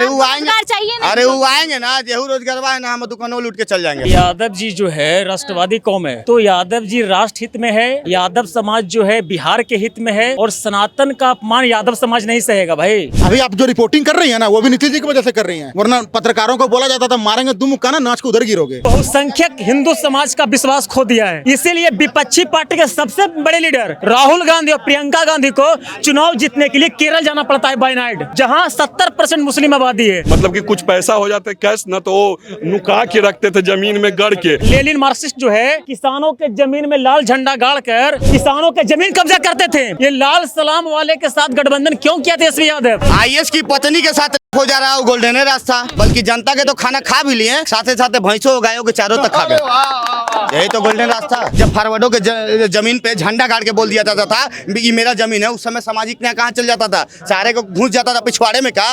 अरे वो आएंगे, चाहिए ना, अरे वो आएंगे ना, जेहू रोजगार है ना, हम दुकानों लूट के चल जाएंगे। यादव जी जो है राष्ट्रवादी कौम है, तो यादव जी राष्ट्र हित में है। यादव समाज जो है बिहार के हित में है, और सनातन का अपमान यादव समाज नहीं सहेगा भाई। अभी आप जो रिपोर्टिंग कर रही है ना, वो भी नीतीश जी की वजह से कर रही हैं, वरना पत्रकारों को बोला जाता था मारेंगे दो मुक्का ना, नाच को उधर गिरोगे। बहुसंख्यक हिंदू समाज का विश्वास खो दिया है, इसीलिए विपक्षी पार्टी के सबसे बड़े लीडर राहुल गांधी और प्रियंका गांधी को चुनाव जीतने के लिए केरल जाना पड़ता है बाय नाइट, जहां 70% मुस्लिम आबादी है। मतलब कि कुछ पैसा हो जाते कैश न, तो नुका के रखते थे जमीन में गड़ के। लेनिन मार्क्सिस्ट जो है किसानों के जमीन में लाल झंडा गाड़कर किसानों के जमीन कब्जा करते थे। ये लाल सलाम वाले के साथ गठबंधन क्यों किया तेजस्वी यादव? आईएएस की पत्नी के साथ हो जा रहा है गोल्डन रास्ता, बल्कि जनता के तो खाना खा भी लिए, साथ साथ भैंसों गायों के चारों तक खा गए। यही तो गोल्डन रास्ता। जब फॉरवर्डों के जमीन पे झंडा गाड़ के बोल दिया जाता था ये मेरा जमीन है, उस समय सामाजिक न्याय कहाँ चल जाता था, सारे को घुस जाता था पिछवाड़े में। का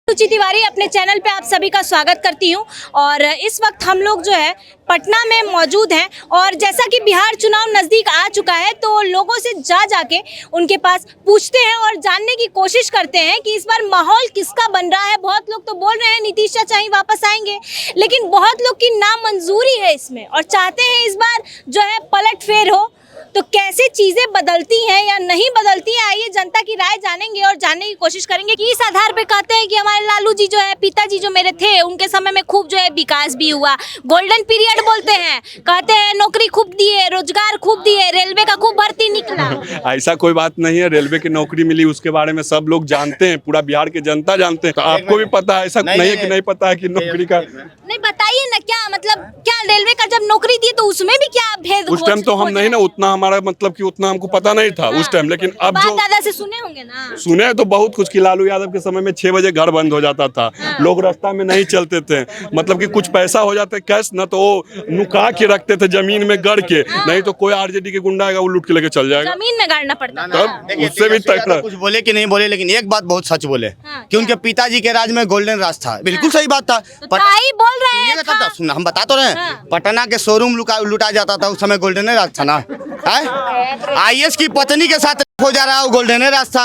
रुचि तिवारी अपने चैनल पे आप सभी का स्वागत करती हूँ। और इस वक्त हम लोग जो है पटना में मौजूद हैं, और जैसा कि बिहार चुनाव नज़दीक आ चुका है तो लोगों से जाके उनके पास पूछते हैं और जानने की कोशिश करते हैं कि इस बार माहौल किसका बन रहा है। बहुत लोग तो बोल रहे हैं नीतीश चाचा ही वापस आएंगे, लेकिन बहुत लोग की नामंजूरी है इसमें और चाहते हैं इस बार जो है पलट फेर हो। तो कैसे चीजें बदलती हैं या नहीं बदलती हैं, आइए जनता की राय जानेंगे और जानने की कोशिश करेंगे कि इस आधार पे कहते हैं कि हमारे लालू जी जो है पिताजी जो मेरे थे उनके समय में खूब जो है विकास भी हुआ, गोल्डन पीरियड बोलते हैं, कहते हैं नौकरी खूब दिए, रोजगार खूब दिए, रेलवे का खूब भर्ती निकला। ऐसा कोई बात नहीं है, रेलवे की नौकरी मिली उसके बारे में सब लोग जानते हैं, पूरा बिहार की जनता जानते हैं। तो आपको भी पता है, ऐसा नहीं है कि नहीं पता है कि नौकरी का। नहीं बताइए ना, क्या मतलब क्या रेलवे का जब नौकरी दी तो उसमें भी क्या भेद? उस टाइम तो हम नहीं ना, उतना हमारा मतलब कि उतना हमको पता नहीं था उस टाइम, लेकिन अब जो दादा से सुने होंगे ना, सुने तो बहुत कुछ कि लालू यादव के समय में 6 बजे घर बंद हो जाता था, लोग रास्ता में नहीं चलते थे, मतलब कि कुछ पैसा हो जाते कैश न, तो नुका के रखते थे जमीन में गड़ के, नहीं तो कोई आरजेडी के गुंडा आएगा वो लूट के लेके चल जाएगा। जमीन में गाड़ना पड़ता तब उससे भी तक कुछ बोले कि नहीं बोले, लेकिन एक बात बहुत सच बोले कि उनके पिताजी के राज में गोल्डन राज था। बिल्कुल सही बात था। बोल रहे हैं, हम बता तो रहे हैं, पटना के शोरूम लुटा जाता था उस समय, गोल्डन राज था ना। आईएएस की पत्नी के साथ हो जा रहा है गोल्डन रास्ता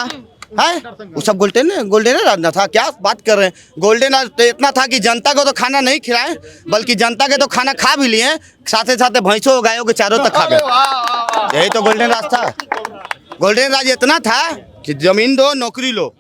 है, वो सब गोल्डन राज ना था। क्या बात कर रहे हैं? गोल्डन राज तो इतना था कि जनता को तो खाना नहीं खिलाए, बल्कि जनता के तो खाना खा भी लिए, साथ साथ भैंसों गायों के चारों तक खा गए। यही तो गोल्डन राज था। गोल्डन राज इतना था कि जमीन दो नौकरी लो,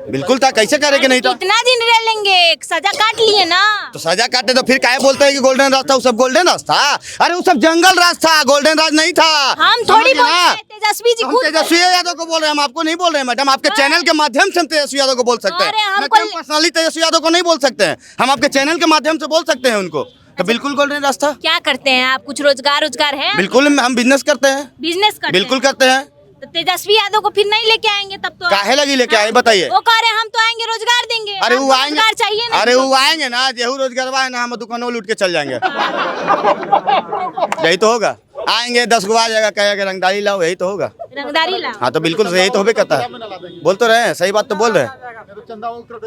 बिल्कुल था। कैसे करे कि नहीं था? कितना दिन रह लेंगे, सजा काट लिए ना। तो सजा काटे तो फिर काहे बोलते हैं कि गोल्डन राज था? वो सब गोल्डन राज था? अरे वो सब जंगल राज था, गोल्डन राज नहीं था। हम थोड़ी बोल रहे हैं, तेजस्वी जी खुद तेजस्वी यादव को बोल रहे हैं, हम आपको नहीं बोल रहे हैं मैडम। आपके चैनल के माध्यम से हम तेजस्वी यादव को बोल सकते हैं, पर्सनली तेजस्वी यादव को नहीं बोल सकते हैं, हम आपके चैनल के माध्यम से बोल सकते हैं उनको। तो बिल्कुल गोल्डन राज था। क्या करते हैं आप? कुछ रोजगार है? बिल्कुल, हम बिजनेस करते हैं। बिजनेस करते बिल्कुल करते हैं। तो तेजस्वी यादव को फिर नहीं लेके आएंगे तब तो? काहे लगी लेके आए बताइए? वो कह रहे हैं हम तो आएंगे, रोजगार देंगे। अरे वो आएंगे, चाहिए ना। अरे वो आएंगे ना, जेहू रोजगार है ना, हम दुकानों लूट के चल जाएंगे। यही तो होगा। आएंगे 10 गो आ जाएगा, कहेगा रंगदारी लाओ, यही तो होगा। रंगदारी लाओ, हाँ तो बिल्कुल यही तो होबे करता है। बोल तो रहे हैं, सही बात तो बोल रहे हैं,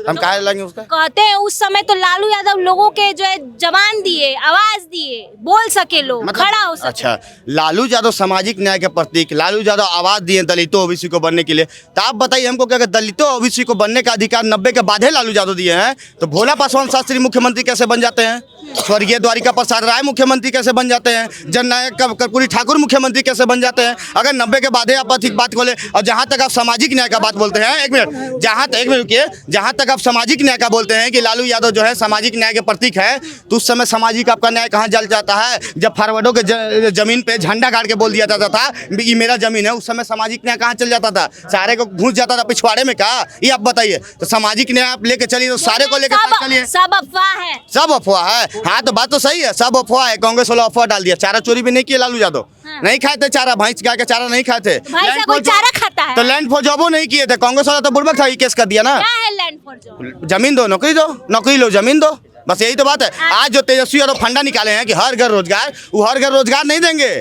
हम काहे लाएंगे उसका? कहते हैं उस समय तो लालू यादव लोगों के जो है जवान दिए, आवाज दिए, बोल सके लोग, खड़ा हो सके। अच्छा, लालू यादव सामाजिक न्याय के प्रतीक, लालू यादव आवाज दिए दलितों ओबीसी को बनने के लिए। तो आप बताइए हमको कि अगर दलितों ओबीसी को बनने का अधिकार 90 के बाद लालू यादव दिए हैं, तो भोला पासवान शास्त्री मुख्यमंत्री कैसे बन जाते हैं? स्वर्गीय द्वारिका प्रसाद राय मुख्यमंत्री कैसे बन जाते हैं? जननायक कर्पूरी ठाकुर मुख्यमंत्री कैसे बन जाते हैं? अगर 90 के बाद आप अधिक बात बोले। और जहां तक आप सामाजिक न्याय का बात बोलते हैं, एक मिनट, एक मिनट रुकिए, जहां तक आप सामाजिक न्याय का बोलते हैं कि लालू यादव जो है सामाजिक न्याय के प्रतीक है, तो उस समय सामाजिक आपका न्याय कहां जल जाता है? जब फॉरवर्डों के जमीन पे झंडा गाड़ के बोल दिया जाता था ये मेरा जमीन है, उस समय सामाजिक न्याय कहां चल जाता था? सारे को घुस जाता था पिछवाड़े में। का ये आप बताइए? तो सामाजिक न्याय आप लेके चलिए, तो सारे को लेकर चलिए। सब अफवाह है, सब अफवाह है। हाँ तो बात तो सही है, सब अफवाह है। कांग्रेस वाला अफवाह डाल दिया। चारा चोरी भी नहीं किया लालू यादव, नहीं खाए थे चारा, भैंस गाय का चारा नहीं खाए थे। चारा खाता है तो लैंड फॉर जॉबो नहीं किए थे। कांग्रेस वाला तो बुर्बक था, ये केस कर दिया ना। क्या है लैंड फॉर जॉब? जमीन दो नौकरी दो, नौकरी लो जमीन दो, बस यही तो बात है। आज जो तेजस्वी यादव फंडा निकाले हैं कि हर घर रोजगार, वो हर घर रोजगार नहीं देंगे।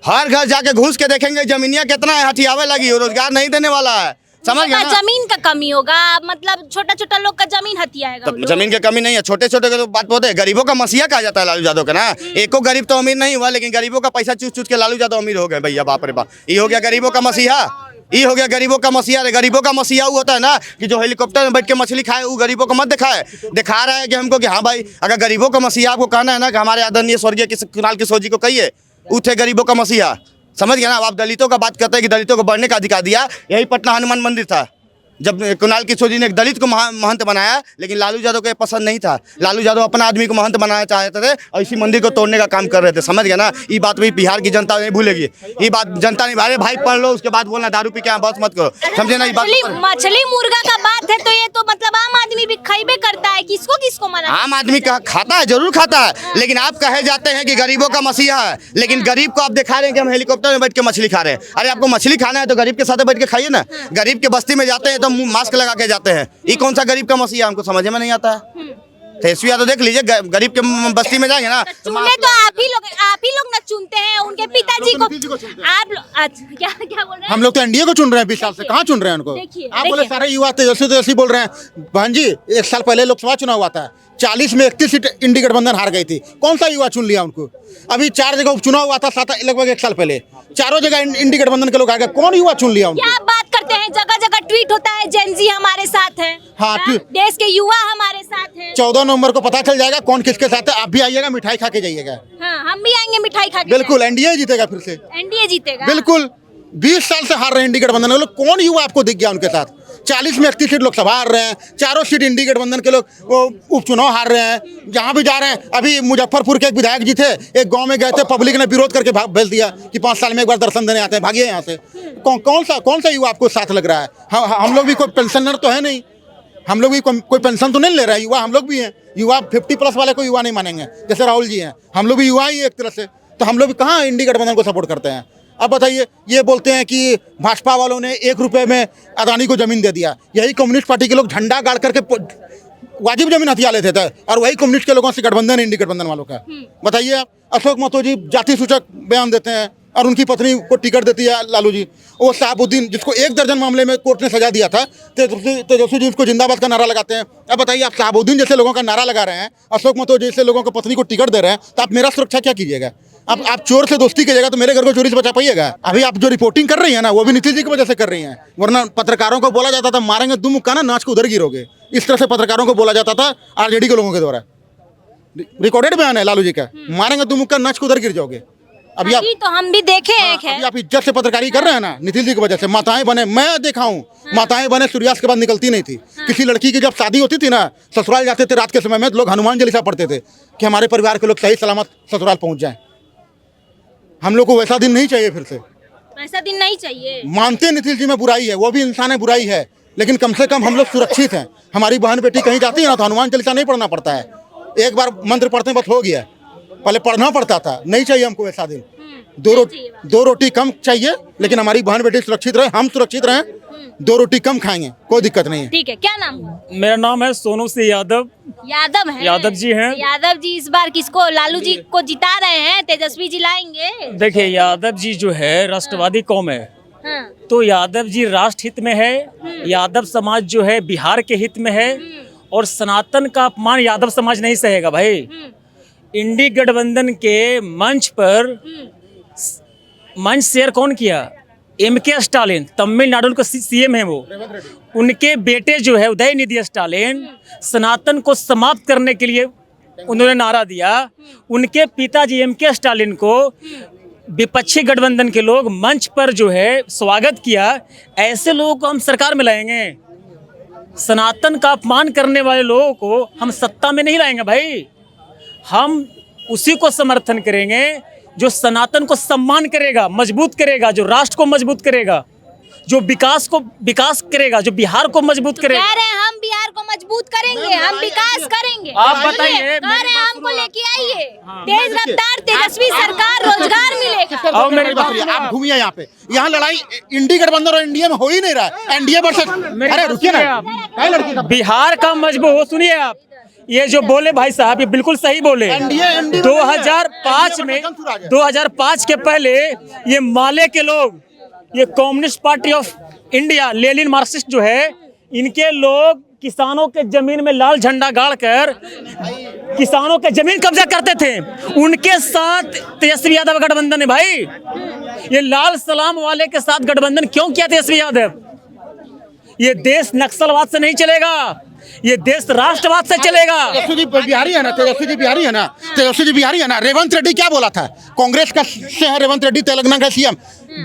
हर घर जाके घुस के देखेंगे जमीनिया कितना है, हथियावे लगी, वो रोजगार नहीं देने वाला है। समझ गए ना? जमीन का कमी होगा, मतलब छोटा छोटा लोग का जमीन हथियाएगा। तो जमीन की कमी नहीं है, छोटे छोटे का तो बात बोलते हैं। गरीबों का मसीहा कहा जाता है लालू यादव का ना। एको गरीब तो अमीर नहीं हुआ, लेकिन गरीबों का पैसा चूस चूस के लालू यादव अमीर हो गए। भैया बाप रे बाप, ये हो गया गरीबों का मसीहा। ये हो गया गरीबों का मसीहा। गरीबों का मसीहा वो होता है ना कि जो हेलीकॉप्टर में बैठ के मछली खाए, वो गरीबों को मत दिखाए। दिखा रहा है कि हमको कि हाँ भाई, अगर गरीबों का मसीहा आपको कहना है ना कि हमारे आदरणीय स्वर्गीय कुणाल किशोर जी को कहिए, वो थे गरीबों का मसीहा। समझ गया ना? अब आप दलितों का बात करते हैं कि दलितों को बढ़ने का अधिकार दिया। यही पटना हनुमान मंदिर था, जब कुणाल किशोर जी ने एक दलित को महंत बनाया, लेकिन लालू यादव को ये पसंद नहीं था। लालू यादव अपना आदमी को महंत बनाना चाहते थे और इसी मंदिर को तोड़ने का काम कर रहे थे। समझ गया ना? ये बात भी बिहार की जनता नहीं भूलेगी। ये बात जनता नहीं, अरे भाई पढ़ लो, उसके बाद बोलना दारू पी के बस मत करो। समझे ना? ये बात मछली मुर्गा का बात है तो ये तो मतलब आम आदमी भी खाइबे करता है, किसको किसको मना? आम आदमी खाता है, जरूर खाता है, लेकिन आप कहे जाते हैं कि गरीबों का मसीहा है, लेकिन गरीब को आप दिखा रहे हैं कि हम हेलीकॉप्टर में बैठ के मछली खा रहे हैं। अरे आपको मछली खाना है तो गरीब के साथ बैठ के खाइए ना। गरीब के बस्ती में जाते हैं तो मास्क लगा के जाते हैं। ये कौन सा गरीब का मसीहा, हमको समझ में नहीं आता है। तेजस्वी यादव देख लीजिए, गरीब के बस्ती में जाएंगे ना तो चुने तो आप ही लोग ना चुनते हैं उनके पिताजी को। आप क्या क्या बोल रहे हैं? हम लोग तो एनडीए को चुन रहे हैं 20 साल से, कहाँ चुन रहे हैं उनको? आप बोले सारे युवा तेजस्वी बोल रहे हैं। बहन जी, 1 साल पहले लोकसभा चुनाव हुआ था, 40 में 31 सीट इंडी गठबंधन हार गई थी। कौन सा युवा चुन लिया उनको? अभी 4 जगह उपचुनाव हुआ था लगभग 1 साल पहले, चारों जगह इंडी गठबंधन के लोग आ गए। कौन युवा चुन लिया उनको? क्या आप बात करते हैं? जगह जगह ट्वीट होता है, जेनजी हमारे साथ है। हाँ, देश के युवा हमारे साथ हैं। 14 नवंबर को पता चल जाएगा कौन किसके साथ है। आप भी आइएगा, मिठाई खा के जाइएगा। हाँ, हम भी आएंगे मिठाई खा के। बिल्कुल, एनडीए जीतेगा फिर से। एनडीए जीतेगा बिल्कुल। 20 साल से हार रहे हैं इंडी गठबंधन के लोग। कौन युवा आपको दिख गया उनके साथ? 40 में 31 सीट लोकसभा हार रहे हैं, चारों सीट इंडी गठबंधन के लोग वो उपचुनाव हार रहे हैं। जहाँ भी जा रहे हैं, अभी मुजफ्फरपुर के एक विधायक जी थे, एक गांव में गए थे, पब्लिक ने विरोध करके भेज दिया कि 5 साल में एक बार दर्शन देने आते हैं, भागिए यहाँ से। कौन सा युवा आपको साथ लग रहा है? हम लोग भी कोई पेंशनर तो है नहीं, हम लोग भी कोई पेंशन तो नहीं ले रहा है। युवा हम लोग भी हैं। युवा 50+ वाले को युवा नहीं मानेंगे, जैसे राहुल जी हैं। हम लोग भी युवा ही एक तरह से, तो हम लोग भी कहाँ इंडी गठबंधन को सपोर्ट करते हैं? अब बताइए, ये बोलते हैं कि भाजपा वालों ने 1 रुपये में अदानी को जमीन दे दिया। यही कम्युनिस्ट पार्टी के लोग झंडा गाड़ करके वाजिब जमीन हथिया लेते थे, और वही कम्युनिस्ट के लोगों से गठबंधन इंडी गठबंधन वालों का। बताइए आप, अशोक महतो जी जाति सूचक बयान देते हैं और उनकी पत्नी को टिकट देती है लालू जी। वो शहाबुद्दीन, जिसको 1 दर्जन मामले में कोर्ट ने सजा दिया था, तेजस्वी जी उसको जिंदाबाद का नारा लगाते हैं। अब बताइए, आप शहाबुद्दीन जैसे लोगों का नारा लगा रहे हैं, अशोक महतो जैसे लोगों को पत्नी को टिकट दे रहे हैं, तो आप मेरा सुरक्षा क्या कीजिएगा? आप चोर से दोस्ती कीजिएगा तो मेरे घर को चोरी से बचा पाइएगा? अभी आप जो रिपोर्टिंग कर रही है ना, वो भी नीतीश जी की वजह से कर रही हैं। वरना पत्रकारों को बोला जाता था मारेंगे दुम मुक्का ना, नाच को उधर गिरोगे। इस तरह से पत्रकारों को बोला जाता था आरजेडी के लोगों के द्वारा। रिकॉर्डेड बयान है लालू जी का, मारेंगे दुम मुक्का, नाच को उधर गिर जाओगे। अभी तो हम भी देखे हैं। अभी आप इज्जत से पत्रकारी कर रहे हैं ना, नीतीश जी की वजह से। माताएं बने, मैं देखा हूँ, माताएं बने सूर्यास्त के बाद निकलती नहीं थी। किसी लड़की की जब शादी होती थी ना, ससुराल जाते थे रात के समय में, तो लोग हनुमान चालीसा पढ़ते थे कि हमारे परिवार के लोग सही सलामत ससुराल पहुंच जाएं। हम लोग को वैसा दिन नहीं चाहिए, फिर से ऐसा दिन नहीं चाहिए। मानते हैं नीतीश जी में बुराई है, वो भी इंसान है, बुराई है, लेकिन कम से कम हम लोग सुरक्षित हैं। हमारी बहन बेटी कहीं जाती है ना, तो हनुमान चालीसा नहीं पढ़ना पड़ता है, एक बार मंत्र पढ़ते हैं बस हो गया। पहले पढ़ना पड़ता था। नहीं चाहिए हमको वैसा दिन। 2 रोटी कम चाहिए, लेकिन हमारी बहन बेटी सुरक्षित रहे, हम सुरक्षित रहें। 2 रोटी कम खाएंगे, कोई दिक्कत नहीं है। ठीक है, क्या नाम? मेरा नाम है सोनू सिंह यादव। यादव है? यादव जी हैं। यादव जी इस बार किसको, लालू जी को जिता रहे हैं? तेजस्वी जी लाएंगे? देखिए, यादव जी जो है राष्ट्रवादी कौम है, हाँ। तो यादव जी राष्ट्र हित में है। यादव समाज जो है बिहार के हित में है, और सनातन का अपमान यादव समाज नहीं सहेगा भाई। इंडी गठबंधन के मंच पर मंच शेयर कौन किया? MK स्टालिन, तमिलनाडु का सीएम है वो। उनके बेटे जो है उदयनिधि स्टालिन, सनातन को समाप्त करने के लिए उन्होंने नारा दिया। उनके पिताजी MK स्टालिन को विपक्षी गठबंधन के लोग मंच पर जो है स्वागत किया। ऐसे लोगों को हम सरकार में लाएंगे? सनातन का अपमान करने वाले लोगों को हम सत्ता में नहीं लाएंगे भाई। हम उसी को समर्थन करेंगे जो सनातन को सम्मान करेगा, मजबूत करेगा, जो राष्ट्र को मजबूत करेगा, जो विकास करेगा, जो बिहार को मजबूत करेगा। कह रहे हैं हम बिहार को मजबूत करेंगे, हम विकास करेंगे। आप बताइए, कह रहे हैं हमको लेके आइए, तेज रफ्तार तेजस्वी सरकार, रोजगार मिलेगा। और मेरी बात सुनिए, आप घूमिए यहाँ पे। यहाँ लड़ाई इंडी गठबंधन और इंडिया में हो ही नहीं रहा है। एनडीए वर्सेस, अरे रुकिए ना, बिहार का मजबूत, सुनिए आप, ये जो बोले भाई साहब, ये बिल्कुल सही बोले। 2005 के पहले ये माले के लोग, ये communist party of India, Lenin Marxist जो है, इनके लोग किसानों के जमीन में लाल झंडा गाड़कर किसानों के जमीन कब्जा करते थे। उनके साथ तेजस्वी यादव गठबंधन है भाई। ये लाल सलाम वाले के साथ गठबंधन क्यों किया तेजस्वी यादव? ये देश नक्सलवाद से नहीं चलेगा, ये देश राष्ट्रवाद से चलेगा। तेजस्वी जी बिहारी है ना, तेजस्वी जी बिहारी है ना, तेजस्वी जी बिहारी है ना। रेवंत रेड्डी क्या बोला था? कांग्रेस का से है रेवंत रेड्डी, तेलंगाना का सीएम।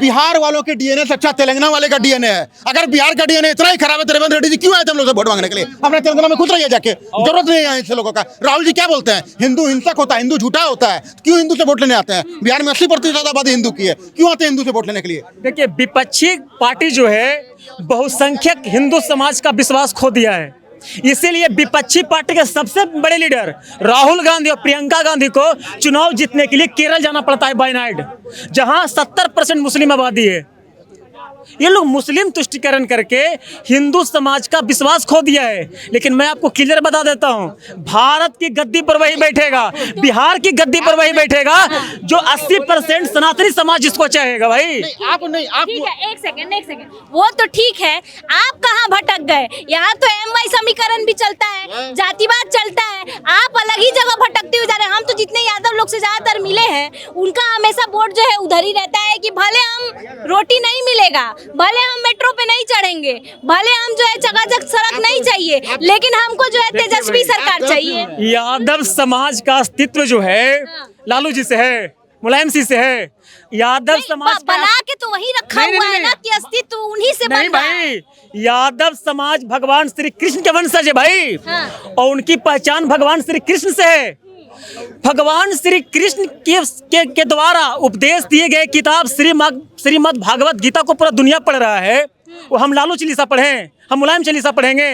बिहार वालों के डीएनए से अच्छा तेलंगाना वाले का डीएनए है। अगर बिहार का डीएनए इतना ही खराब है तो रेवंत रेड्डी जी क्यों आए थे हम लोग से वोट मांगने के लिए? अपने तेलंगाना में खुद रहिए जाके, जरूरत नहीं है ऐसे लोगों का। राहुल जी क्या बोलते हैं? हिंदू हिंसक होता है, हिंदू झूठा होता है, क्यों हिंदू से वोट लेने आते हैं? बिहार में 80% आबादी हिंदू की है, क्यों आते हैं हिंदू से वोट लेने के लिए? देखिए, विपक्षी पार्टी जो है बहुसंख्यक हिंदू समाज का विश्वास खो दिया है। इसीलिए विपक्षी पार्टी के सबसे बड़े लीडर राहुल गांधी और प्रियंका गांधी को चुनाव जीतने के लिए केरल जाना पड़ता है बाय नाइट, जहां 70% मुस्लिम आबादी है। ये लोग मुस्लिम तुष्टिकरण करके हिंदू समाज का विश्वास खो दिया है। लेकिन मैं आपको क्लियर बता देता हूं, भारत की गद्दी पर वही बैठेगा, बिहार की गद्दी पर वही बैठेगा जो 80% सनातनी समाज जिसको चाहेगा। भाई आप नहीं, आप ठीक है, एक सेकंड, वो तो ठीक है। आप कहाँ भटक गए? यहाँ तो MY समीकरण भी चलता है, जातिवाद चलता है, आप अलग ही जगह भटकते हुए जा रहे हैं। हम तो जितने यादव लोग से ज्यादातर मिले हैं, उनका हमेशा वोट जो है उधर ही रहता है कि भले हम रोटी नहीं मिलेगा, भले हम मेट्रो पे नहीं चढ़ेंगे, भले हम जो है चकाचक सड़क नहीं चाहिए, लेकिन हमको जो है तेजस्वी सरकार चाहिए। यादव समाज का अस्तित्व जो है लालू जी से है, मुलायम सिंह से है। यादव समाज बना के तो वही रखा हुआ है ना कि अस्तित्व उन्हीं से नहीं बन रहा है। भाई, यादव समाज भगवान श्री कृष्ण के वंशज है भाई। और उनकी पहचान भगवान श्री कृष्ण से है। भगवान श्री कृष्ण के द्वारा उपदेश दिए गए किताब श्रीमद् भागवत गीता को पूरा दुनिया पढ़ रहा है। वो हम लालू चालीसा पढ़ें, हम मुलायम चालीसा पढ़ेंगे?